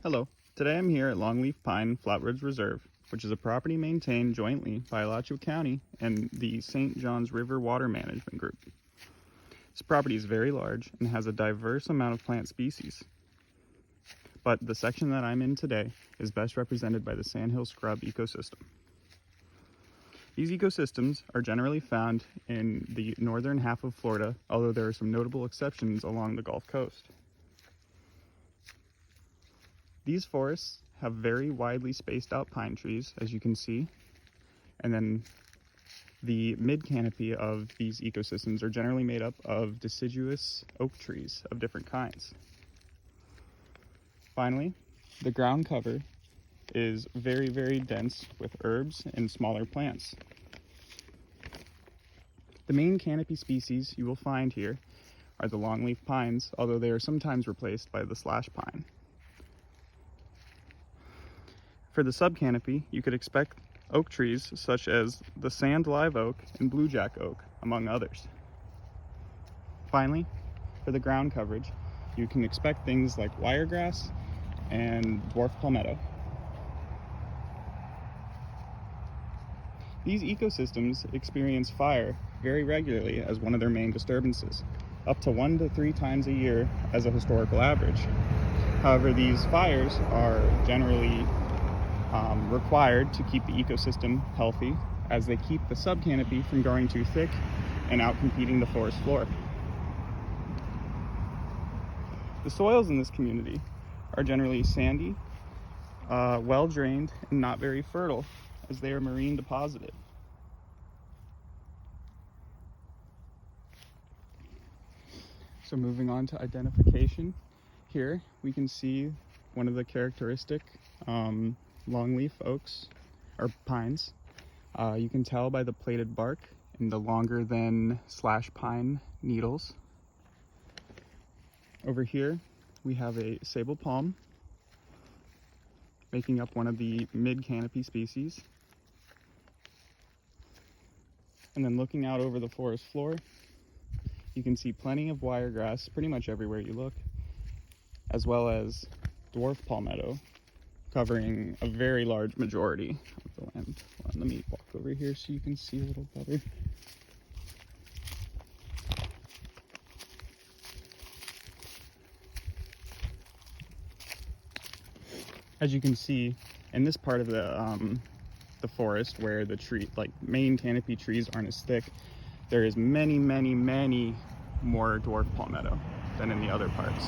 Hello, today I'm here at Longleaf Pine Flatwoods Reserve, which is a property maintained jointly by Alachua County and the St. Johns River Water Management Group. This property is very large and has a diverse amount of plant species, but the section that I'm in today is best represented by the Sandhill scrub ecosystem. These ecosystems are generally found in the northern half of Florida, although there are some notable exceptions along the Gulf Coast. These forests have very widely spaced out pine trees, as you can see, and then the mid-canopy of these ecosystems are generally made up of deciduous oak trees of different kinds. Finally, the ground cover is very, very dense with herbs and smaller plants. The main canopy species you will find here are the longleaf pines, although they are sometimes replaced by the slash pine. For the subcanopy, you could expect oak trees such as the sand live oak and blue jack oak, among others. Finally, for the ground coverage, you can expect things like wiregrass and dwarf palmetto. These ecosystems experience fire very regularly as one of their main disturbances, up to 1 to 3 times a year as a historical average. However, these fires are generally required to keep the ecosystem healthy, as they keep the subcanopy from growing too thick and outcompeting the forest floor. The soils in this community are generally sandy, well drained, and not very fertile, as they are marine deposited. So moving on to identification, here we can see one of the characteristic longleaf oaks or pines. You can tell by the plated bark and the longer than slash pine needles. Over here we have a sable palm, making up one of the mid-canopy species. And then looking out over the forest floor, you can see plenty of wiregrass pretty much everywhere you look, as well as dwarf palmetto, covering a very large majority of the land. Let me walk over here so you can see a little better. As you can see, in this part of the forest where the main canopy trees aren't as thick, there is many more dwarf palmetto than in the other parts.